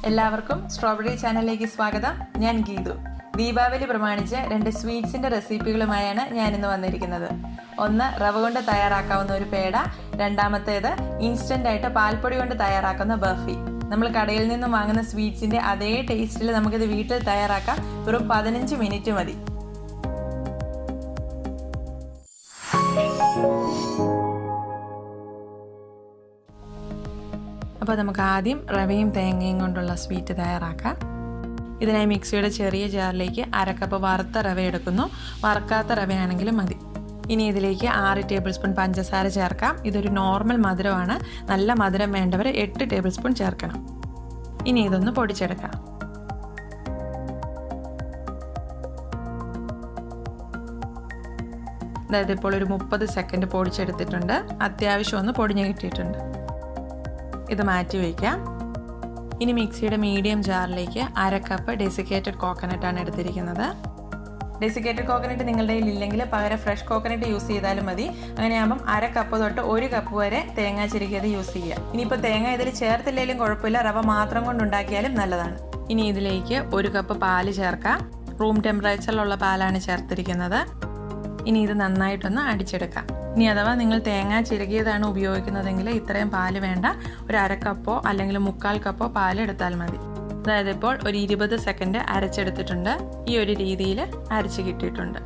എല്ലാവർക്കും സ്ട്രോബെറി ചാനലിലേക്ക് സ്വാഗതം. ഞാൻ ഗീതു. ദീപാവലി പ്രമാണിച്ച് 2 സ്വീറ്റ്സിന്റെ റെസിപ്പികളുമായാണ് ഞാനിന്ന് വന്നിരിക്കുന്നത്. ഒന്ന് റവ കൊണ്ട് തയ്യാറാക്കാവുന്ന ഒരു പേട, രണ്ടാമത്തേത് ഇൻസ്റ്റന്റ് ആയിട്ട് പാൽപ്പൊടി കൊണ്ട് തയ്യാറാക്കുന്ന ബർഫി. നമ്മൾ കടയിൽ നിന്നും വാങ്ങുന്ന സ്വീറ്റ്സിന്റെ അതേ ടേസ്റ്റിൽ നമുക്കിത് വീട്ടിൽ തയ്യാറാക്കാം. വെറും 15 മിനിറ്റ് മതി. അപ്പോൾ നമുക്ക് ആദ്യം റവയും തേങ്ങയും കൊണ്ടുള്ള സ്വീറ്റ് തയ്യാറാക്കാം. ഇതിനായി മിക്സിയുടെ ചെറിയ ജാറിലേക്ക് 1/2 കപ്പ് വറുത്ത റവ എടുക്കുന്നു. വറുക്കാത്ത റവയാണെങ്കിലും മതി. ഇനി ഇതിലേക്ക് 6 ടേബിൾ സ്പൂൺ പഞ്ചസാര ചേർക്കാം. ഇതൊരു നോർമൽ മധുരമാണ്. നല്ല മധുരം വേണ്ടവർ 8 ടേബിൾ സ്പൂൺ ചേർക്കണം. ഇനി ഇതൊന്ന് പൊടിച്ചെടുക്കാം. അതായത് ഇപ്പോൾ ഒരു 30 സെക്കൻഡ് പൊടിച്ചെടുത്തിട്ടുണ്ട്. അത്യാവശ്യം ഒന്ന് പൊടിഞ്ഞു കിട്ടിയിട്ടുണ്ട്. ഇത് മാറ്റി വയ്ക്കാം. ഇനി മിക്സിയുടെ മീഡിയം ജാറിലേക്ക് 1/2 കപ്പ് ഡെസിക്കേറ്റഡ് കോക്കനട്ട് ആണ് എടുത്തിരിക്കുന്നത്. ഡെസിക്കേറ്റഡ് കോക്കനട്ട് നിങ്ങളുടെ കയ്യിൽ ഇല്ലെങ്കിൽ പകരം ഫ്രഷ് കോക്കനട്ട് യൂസ് ചെയ്താലും മതി. അങ്ങനെയാകുമ്പം 1/2 കപ്പ് തൊട്ട് 1 കപ്പ് വരെ തേങ്ങ ചിരകിയത് യൂസ് ചെയ്യുക. ഇനിയിപ്പോൾ തേങ്ങ ഇതിൽ ചേർത്തില്ലെങ്കിലും കുഴപ്പമില്ല, റവ മാത്രം കൊണ്ടുണ്ടാക്കിയാലും നല്ലതാണ്. ഇനി ഇതിലേക്ക് 1 കപ്പ് പാല് ചേർക്കാം. റൂം ടെമ്പറേച്ചറിലുള്ള പാലാണ് ചേർത്തിരിക്കുന്നത്. ഇനി ഇത് നന്നായിട്ടൊന്ന് അടിച്ചെടുക്കാം. ഇനി അഥവാ നിങ്ങൾ തേങ്ങ ചിരകിയതാണ് ഉപയോഗിക്കുന്നതെങ്കിൽ ഇത്രയും പാല് വേണ്ട. ഒരു 1/2 കപ്പോ അല്ലെങ്കിൽ 1/4 കപ്പോ പാൽ എടുത്താൽ മതി. അതായത് ഇപ്പോൾ ഒരു 20 സെക്കൻഡ് അരച്ചെടുത്തിട്ടുണ്ട്. ഈ ഒരു രീതിയിൽ അരച്ച് കിട്ടിയിട്ടുണ്ട്.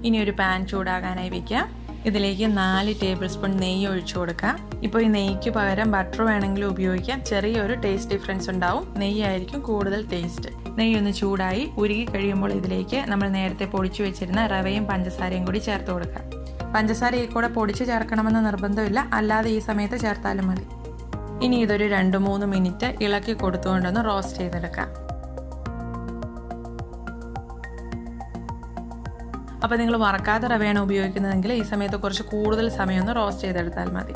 ഇനി ഒരു പാൻ ചൂടാകാനായി വയ്ക്കാം. ഇതിലേക്ക് 4 ടേബിൾ സ്പൂൺ നെയ്യ് ഒഴിച്ചു കൊടുക്കാം. ഇപ്പോൾ ഈ നെയ്യ്ക്ക് പകരം ബട്ടർ വേണമെങ്കിലും ഉപയോഗിക്കാം. ചെറിയൊരു ടേസ്റ്റ് ഡിഫറൻസ് ഉണ്ടാവും. നെയ്യായിരിക്കും കൂടുതൽ ടേസ്റ്റ്. നെയ്യ് ഒന്ന് ചൂടായി ഉരുകി കഴിയുമ്പോൾ ഇതിലേക്ക് നമ്മൾ നേരത്തെ പൊടിച്ചു വെച്ചിരുന്ന റവയും പഞ്ചസാരയും കൂടി ചേർത്ത് കൊടുക്കാം. പഞ്ചസാര ഈ കൂടെ പൊടിച്ച് ചേർക്കണമെന്ന് നിർബന്ധമില്ല, അല്ലാതെ ഈ സമയത്ത് ചേർത്താലും മതി. ഇനി ഇതൊരു 2-3 മിനിറ്റ് ഇളക്കി കൊടുത്തുകൊണ്ടൊന്ന് റോസ്റ്റ് ചെയ്തെടുക്കാം. അപ്പോൾ നിങ്ങൾ വറക്കാത്ത റവയാണ് ഉപയോഗിക്കുന്നതെങ്കിൽ ഈ സമയത്ത് കുറച്ച് കൂടുതൽ സമയം ഒന്ന് റോസ്റ്റ് ചെയ്തെടുത്താൽ മതി.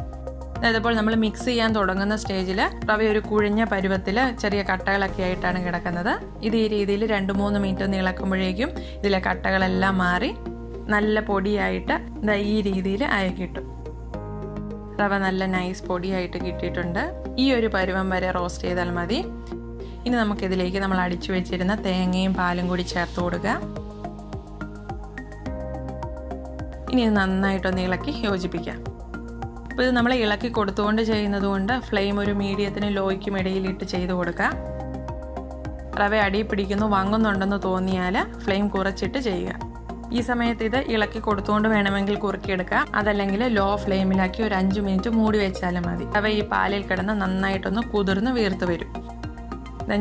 അതായത് ഇപ്പോൾ നമ്മൾ മിക്സ് ചെയ്യാൻ തുടങ്ങുന്ന സ്റ്റേജിൽ റവ ഒരു കുഴിഞ്ഞ പരുവത്തിൽ ചെറിയ കട്ടകളൊക്കെ ആയിട്ടാണ് കിടക്കുന്നത്. ഇത് ഈ രീതിയിൽ 2-3 മിനിറ്റ് ഒന്ന് ഇളക്കുമ്പോഴേക്കും ഇതിലെ കട്ടകളെല്ലാം മാറി നല്ല പൊടിയായിട്ട് ഈ രീതിയിൽ ആയി കിട്ടും. റവ നല്ല നൈസ് പൊടിയായിട്ട് കിട്ടിയിട്ടുണ്ട്. ഈ ഒരു പരുവം വരെ റോസ്റ്റ് ചെയ്താൽ മതി. ഇനി നമുക്കിതിലേക്ക് നമ്മൾ അടിച്ചു വെച്ചിരുന്ന തേങ്ങയും പാലും കൂടി ചേർത്ത് കൊടുക്കുക. ഇനി ഇത് നന്നായിട്ടൊന്ന് ഇളക്കി യോജിപ്പിക്കാം. അപ്പോൾ ഇത് നമ്മൾ ഇളക്കി കൊടുത്തുകൊണ്ട് ചെയ്യുന്നത് കൊണ്ട് ഫ്ലെയിം ഒരു മീഡിയത്തിനും ലോയ്ക്കും ഇടയിലിട്ട് ചെയ്ത് കൊടുക്കുക. റവ അടി പിടിക്കുന്നു, വങ്ങുന്നുണ്ടെന്ന് തോന്നിയാൽ ഫ്ലെയിം കുറച്ചിട്ട് ചെയ്യുക. ഈ സമയത്ത് ഇത് ഇളക്കി കൊടുത്തുകൊണ്ട് വേണമെങ്കിൽ കുറുക്കിയെടുക്കാം. അതല്ലെങ്കിൽ ലോ ഫ്ലെയിമിലാക്കി ഒരു 5 മിനിറ്റ് മൂടി വെച്ചാലും മതി. റവ ഈ പാലിൽ കിടന്ന് നന്നായിട്ടൊന്ന് കുതിർന്ന് വീർത്ത് വരും.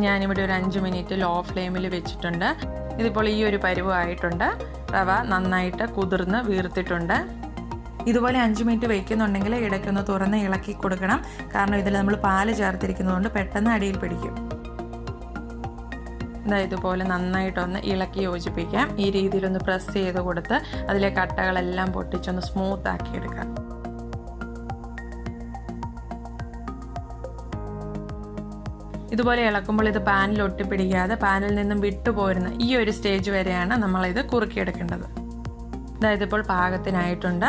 ഞാനിവിടെ ഒരു 5 മിനിറ്റ് ലോ ഫ്ലെയിമിൽ വെച്ചിട്ടുണ്ട്. ഇതിപ്പോൾ ഈ ഒരു പരുവമായിട്ടുണ്ട്. റവ നന്നായിട്ട് കുതിർന്ന് വീർത്തിട്ടുണ്ട്. ഇതുപോലെ 5 മിനിറ്റ് വയ്ക്കുന്നുണ്ടെങ്കിൽ ഇടയ്ക്കൊന്ന് തുറന്ന് ഇളക്കി കൊടുക്കണം. കാരണം ഇതിൽ നമ്മൾ പാല് ചേർത്തിരിക്കുന്നതുകൊണ്ട് പെട്ടെന്ന് അടിയിൽ പിടിക്കും. ഇതുപോലെ നന്നായിട്ടൊന്ന് ഇളക്കി യോജിപ്പിക്കാം. ഈ രീതിയിലൊന്ന് പ്രസ് ചെയ്ത് കൊടുത്ത് അതിലെ കട്ടകളെല്ലാം പൊട്ടിച്ചൊന്ന് സ്മൂത്ത് ആക്കി എടുക്കാം. ഇതുപോലെ ഇളക്കുമ്പോൾ ഇത് പാനിൽ ഒട്ടിപ്പിടിക്കാതെ പാനിൽ നിന്നും വിട്ടുപോരുന്ന ഈ ഒരു സ്റ്റേജ് വരെയാണ് നമ്മളിത് കുറുക്കിയെടുക്കേണ്ടത്. അതായത് ഇപ്പോൾ പാകത്തിനായിട്ടുണ്ട്.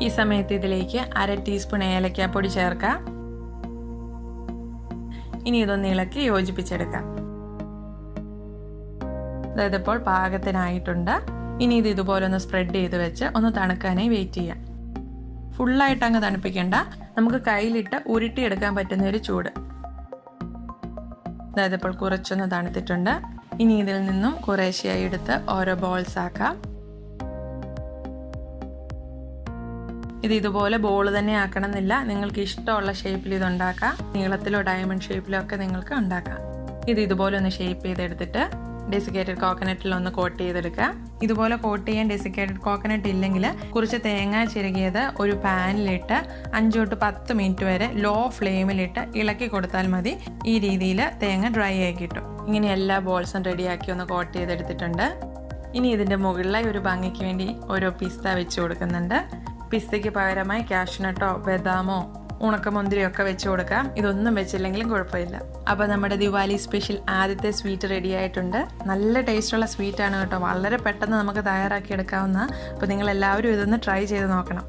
ഈ സമയത്ത് ഇതിലേക്ക് 1/2 ടീസ്പൂൺ ഏലക്കാപ്പൊടി ചേർക്കാം. ഇനി ഇതൊന്ന് ഇളക്കി യോജിപ്പിച്ചെടുക്കാം. അതായത് ഇപ്പോൾ പാകത്തിനായിട്ടുണ്ട്. ഇനി ഇത് ഇതുപോലെ ഒന്ന് സ്പ്രെഡ് ചെയ്ത് വെച്ച് ഒന്ന് തണുക്കാനായി വെയിറ്റ് ചെയ്യാം. ഫുള്ളായിട്ട് അങ്ങ് തണുപ്പിക്കേണ്ട, നമുക്ക് കയ്യിലിട്ട് ഉരുട്ടിയെടുക്കാൻ പറ്റുന്ന ഒരു ചൂട്. അതായത് ഇപ്പോൾ കുറച്ചൊന്ന് തണുത്തിട്ടുണ്ട്. ഇനി ഇതിൽ നിന്നും കുറേശ്ശെയായി എടുത്ത് ഓരോ ബോൾസ് ആക്കാം. ഇത് ഇതുപോലെ ബോൾ തന്നെ ആക്കണമെന്നില്ല, നിങ്ങൾക്ക് ഇഷ്ടമുള്ള ഷേപ്പിൽ ഇത് ഉണ്ടാക്കാം. നീളത്തിലോ ഡയമണ്ട് ഷേപ്പിലോ ഒക്കെ നിങ്ങൾക്ക് ഉണ്ടാക്കാം. ഇത് ഇതുപോലെ ഒന്ന് ഷേപ്പ് ചെയ്തെടുത്തിട്ട് ഡെസിക്കേറ്റഡ് കോക്കനട്ടിൽ ഒന്ന് കോട്ട് ചെയ്തെടുക്കാം. ഇതുപോലെ കോട്ട് ചെയ്യാൻ ഡെസിക്കേറ്റഡ് കോക്കനട്ട് ഇല്ലെങ്കിൽ കുറച്ച് തേങ്ങ ചിരകിയത് ഒരു പാനിലിട്ട് 5 to 10 മിനിറ്റ് വരെ ലോ ഫ്ലെയിമിലിട്ട് ഇളക്കി കൊടുത്താൽ മതി. ഈ രീതിയിൽ തേങ്ങ ഡ്രൈ ആയി കിട്ടും. ഇങ്ങനെ എല്ലാ ബോൾസും റെഡിയാക്കി ഒന്ന് കോട്ട് ചെയ്തെടുത്തിട്ടുണ്ട്. ഇനി ഇതിൻ്റെ മുകളിലായി ഒരു ഭംഗിക്ക് വേണ്ടി ഓരോ പിസ്ത വെച്ച് കൊടുക്കുന്നുണ്ട്. പിസ്തയ്ക്ക് പകരമായി കാഷ്നട്ടോ ബദാമോ ഉണക്കമുന്തിരിയൊക്കെ വെച്ച് കൊടുക്കാം. ഇതൊന്നും വെച്ചില്ലെങ്കിലും കുഴപ്പമില്ല. അപ്പോൾ നമ്മുടെ ദിവാലി സ്പെഷ്യൽ ആദ്യത്തെ സ്വീറ്റ് റെഡി ആയിട്ടുണ്ട്. നല്ല ടേസ്റ്റുള്ള സ്വീറ്റാണ് കേട്ടോ. വളരെ പെട്ടെന്ന് നമുക്ക് തയ്യാറാക്കി എടുക്കാവുന്ന. അപ്പോൾ നിങ്ങൾ എല്ലാവരും ഇതൊന്ന് ട്രൈ ചെയ്ത് നോക്കണം.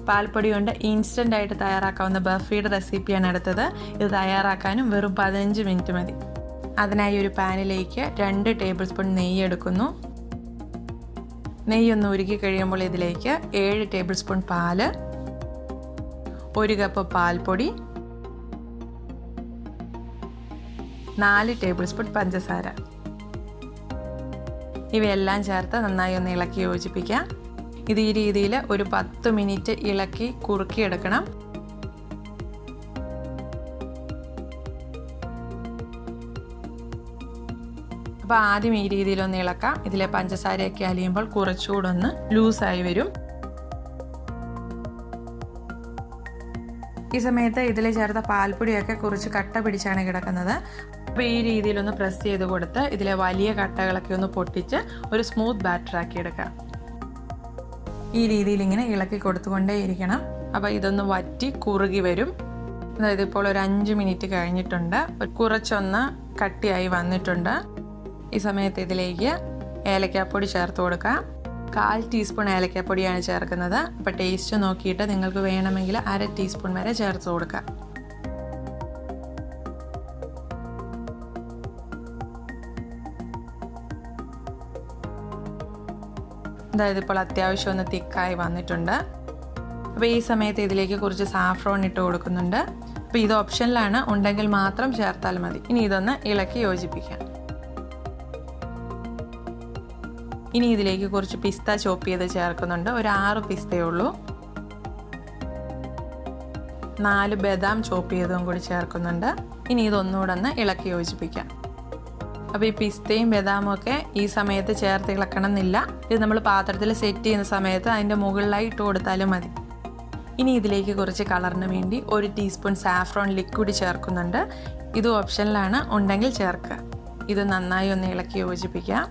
പാൽപ്പൊടി കൊണ്ട് ഇൻസ്റ്റൻ്റ് ആയിട്ട് തയ്യാറാക്കാവുന്ന ബർഫിയുടെ റെസിപ്പിയാണ് അടുത്തത്. ഇത് തയ്യാറാക്കാനും വെറും 15 മിനിറ്റ് മതി. അതിനായി ഒരു പാനിലേക്ക് 2 ടേബിൾ സ്പൂൺ നെയ്യ് എടുക്കുന്നു. നെയ്യൊന്ന് ഉരുക്കി കഴിയുമ്പോൾ ഇതിലേക്ക് 7 ടേബിൾ സ്പൂൺ പാല്, 1 കപ്പ് പാൽപ്പൊടി, 4 ടേബിൾ സ്പൂൺ പഞ്ചസാര ഇവയെല്ലാം ചേർത്ത് നന്നായി ഒന്ന് ഇളക്കി യോജിപ്പിക്കാം. ഇത് ഈ രീതിയിൽ ഒരു 10 മിനിറ്റ് ഇളക്കി കുറുക്കിയെടുക്കണം. അപ്പോൾ ആദ്യം ഈ രീതിയിലൊന്ന് ഇളക്കാം. ഇതിലെ പഞ്ചസാരയൊക്കെ അലിയുമ്പോൾ കുറച്ചുകൂടെ ഒന്ന് ലൂസായി വരും. ഈ സമയത്ത് ഇതിൽ ചേർത്ത പാൽപ്പൊടിയൊക്കെ കുറച്ച് കട്ട പിടിച്ചാണ് കിടക്കുന്നത്. അപ്പോൾ ഈ രീതിയിലൊന്ന് പ്രസ് ചെയ്ത് കൊടുത്ത് ഇതിലെ വലിയ കട്ടകളൊക്കെ ഒന്ന് പൊട്ടിച്ച് ഒരു സ്മൂത്ത് ബാറ്റർ ആക്കി എടുക്കാം. ഈ രീതിയിൽ ഇങ്ങനെ ഇളക്കി കൊടുത്തുകൊണ്ടേ ഇരിക്കണം. അപ്പോൾ ഇതൊന്ന് വറ്റി കുറുകി വരും. അതായത് ഇപ്പോൾ ഒരു 5 മിനിറ്റ് കഴിഞ്ഞിട്ടുണ്ട്. കുറച്ചൊന്ന് കട്ടിയായി വന്നിട്ടുണ്ട്. ഈ സമയത്ത് ഇതിലേക്ക് ഏലക്കാപ്പൊടി ചേർത്ത് കൊടുക്കാം. 1/4 ടീസ്പൂൺ ഏലക്കാപ്പൊടിയാണ് ചേർക്കുന്നത്. അപ്പോൾ ടേസ്റ്റ് നോക്കിയിട്ട് നിങ്ങൾക്ക് വേണമെങ്കിൽ 1/2 ടീസ്പൂൺ വരെ ചേർത്ത് കൊടുക്കാം. അതായത് ഇപ്പോൾ അത്യാവശ്യം ഒന്ന് തിക്കായി വന്നിട്ടുണ്ട്. അപ്പോൾ ഈ സമയത്ത് ഇതിലേക്ക് കുറച്ച് സാഫ്രോൺ ഇട്ട് കൊടുക്കുന്നുണ്ട്. അപ്പോൾ ഇത് ഓപ്ഷനിലാണ്, ഉണ്ടെങ്കിൽ മാത്രം ചേർത്താൽ മതി. ഇനി ഇതൊന്ന് ഇളക്കി യോജിപ്പിക്കാം. ഇനി ഇതിലേക്ക് കുറച്ച് പിസ്ത ചോപ്പ് ചെയ്ത് ചേർക്കുന്നുണ്ട്. ഒരു 6 പിസ്തയേ ഉള്ളൂ. 4 ബദാം ചോപ്പ് ചെയ്തതും കൂടി ചേർക്കുന്നുണ്ട്. ഇനി ഇതൊന്നുകൂടെ ഒന്ന് ഇളക്കി യോജിപ്പിക്കാം. അപ്പോൾ ഈ പിസ്തയും ബദാമും ഒക്കെ ഈ സമയത്ത് ചേർത്ത് ഇളക്കണം എന്നില്ല. ഇത് നമ്മൾ പാത്രത്തിൽ സെറ്റ് ചെയ്യുന്ന സമയത്ത് അതിൻ്റെ മുകളിലായി ഇട്ട് കൊടുത്താലും മതി. ഇനി ഇതിലേക്ക് കുറച്ച് കളറിന് വേണ്ടി 1 ടീസ്പൂൺ സാഫ്രോൺ ലിക്വിഡ് ചേർക്കുന്നുണ്ട്. ഇത് ഓപ്ഷനിലാണ്, ഉണ്ടെങ്കിൽ ചേർക്കുക. ഇത് നന്നായി ഒന്ന് ഇളക്കി യോജിപ്പിക്കാം.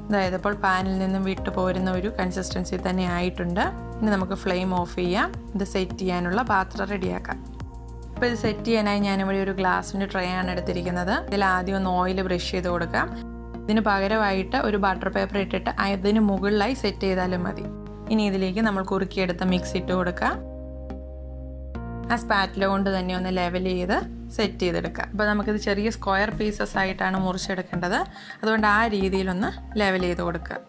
അതായത് ഇപ്പോൾ പാനിൽ നിന്നും വിട്ടു പോരുന്ന ഒരു കൺസിസ്റ്റൻസി തന്നെ ആയിട്ടുണ്ട്. ഇനി നമുക്ക് ഫ്ലെയിം ഓഫ് ചെയ്യാം. ഇത് സെറ്റ് ചെയ്യാനുള്ള പാത്രം റെഡിയാക്കാം. അപ്പോൾ ഇത് സെറ്റ് ചെയ്യാനായി ഞാനിവിടെ ഒരു ഗ്ലാസിൻ്റെ ട്രേ ആണ് എടുത്തിരിക്കുന്നത്. ഇതിൽ ആദ്യം ഒന്ന് ഓയിൽ ബ്രഷ് ചെയ്ത് കൊടുക്കാം. ഇതിന് പകരമായിട്ട് ഒരു ബട്ടർ പേപ്പർ ഇട്ടിട്ട് അതിന് മുകളിലായി സെറ്റ് ചെയ്താലും മതി. ഇനി ഇതിലേക്ക് നമ്മൾ കുറുക്കിയെടുത്ത മിക്സ് ഇട്ട് കൊടുക്കാം. ആ സ്പാറ്റില കൊണ്ട് തന്നെ ഒന്ന് ലെവൽ ചെയ്ത് സെറ്റ് ചെയ്തെടുക്കുക. അപ്പോൾ നമുക്കിത് ചെറിയ സ്ക്വയർ പീസസ് ആയിട്ടാണ് മുറിച്ചെടുക്കേണ്ടത്. അതുകൊണ്ട് ആ രീതിയിലൊന്ന് ലെവൽ ചെയ്ത് കൊടുക്കുക.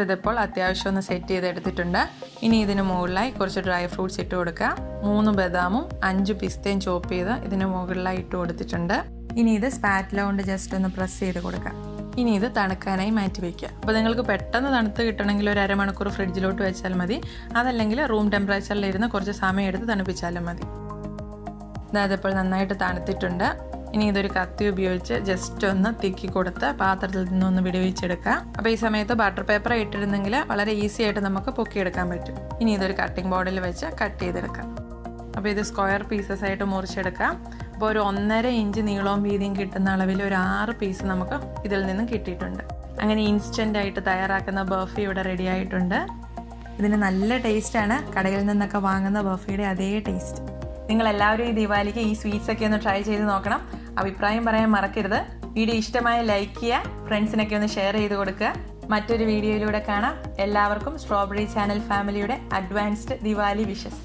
ഇതിപ്പോൾ അത്യാവശ്യം ഒന്ന് സെറ്റ് ചെയ്തെടുത്തിട്ടുണ്ട്. ഇനി ഇതിന് മുകളിലായി കുറച്ച് ഡ്രൈ ഫ്രൂട്ട്സ് ഇട്ട് കൊടുക്കുക. 3 ബദാമും 5 പിസ്തയും ചോപ്പ് ചെയ്ത് ഇതിന് മുകളിലായി ഇട്ട് കൊടുത്തിട്ടുണ്ട്. ഇനി ഇത് സ്പാറ്റില കൊണ്ട് ജസ്റ്റ് ഒന്ന് പ്രസ് ചെയ്ത് കൊടുക്കുക. ഇനി ഇത് തണുക്കാനായി മാറ്റി വയ്ക്കുക. അപ്പോൾ നിങ്ങൾക്ക് പെട്ടെന്ന് തണുത്ത് കിട്ടണമെങ്കിൽ ഒരു 1/2 മണിക്കൂർ ഫ്രിഡ്ജിലോട്ട് വെച്ചാൽ മതി. അതല്ലെങ്കിൽ റൂം ടെമ്പറേച്ചറിലിരുന്ന് കുറച്ച് സമയം എടുത്ത് തണുപ്പിച്ചാലും മതി. അതായത് ഇപ്പോൾ നന്നായിട്ട് തണുത്തിട്ടുണ്ട്. ഇനി ഇതൊരു കത്തി ഉപയോഗിച്ച് ജസ്റ്റ് ഒന്ന് തിക്കി കൊടുത്ത് പാത്രത്തിൽ നിന്നൊന്ന് വിടുവിച്ചെടുക്കുക. അപ്പോൾ ഈ സമയത്ത് ബട്ടർ പേപ്പർ ഇട്ടിരുന്നെങ്കിൽ വളരെ ഈസി ആയിട്ട് നമുക്ക് പൊക്കിയെടുക്കാൻ പറ്റും. ഇനി ഇതൊരു കട്ടിംഗ് ബോർഡിൽ വെച്ച് കട്ട് ചെയ്തെടുക്കാം. അപ്പോൾ ഇത് സ്ക്വയർ പീസസ് ആയിട്ട് മുറിച്ചെടുക്കാം. അപ്പോൾ ഒരു 1.5 ഇഞ്ച് നീളവും വീതിയും കിട്ടുന്ന അളവിൽ ഒരു 6 പീസ് നമുക്ക് ഇതിൽ നിന്നും കിട്ടിയിട്ടുണ്ട്. അങ്ങനെ ഇൻസ്റ്റൻ്റ് ആയിട്ട് തയ്യാറാക്കുന്ന ബർഫി ഇവിടെ റെഡി ആയിട്ടുണ്ട്. ഇതിന് നല്ല ടേസ്റ്റാണ്. കടയിൽ നിന്നൊക്കെ വാങ്ങുന്ന ബർഫിയുടെ അതേ ടേസ്റ്റ്. നിങ്ങളെല്ലാവരും ഈ ദിവാലിക്ക് ഈ സ്വീറ്റ്സ് ഒക്കെ ഒന്ന് ട്രൈ ചെയ്ത് നോക്കണം. അഭിപ്രായം പറയാൻ മറക്കരുത്. വീഡിയോ ഇഷ്ടമായ ലൈക്ക് ചെയ്യുക, ഫ്രണ്ട്സിനൊക്കെ ഒന്ന് ഷെയർ ചെയ്ത് കൊടുക്കുക. മറ്റൊരു വീഡിയോയിലൂടെ കാണാം. എല്ലാവർക്കും സ്ട്രോബെറി ചാനൽ ഫാമിലിയുടെ അഡ്വാൻസ്ഡ് ദിവാലി വിഷസ്.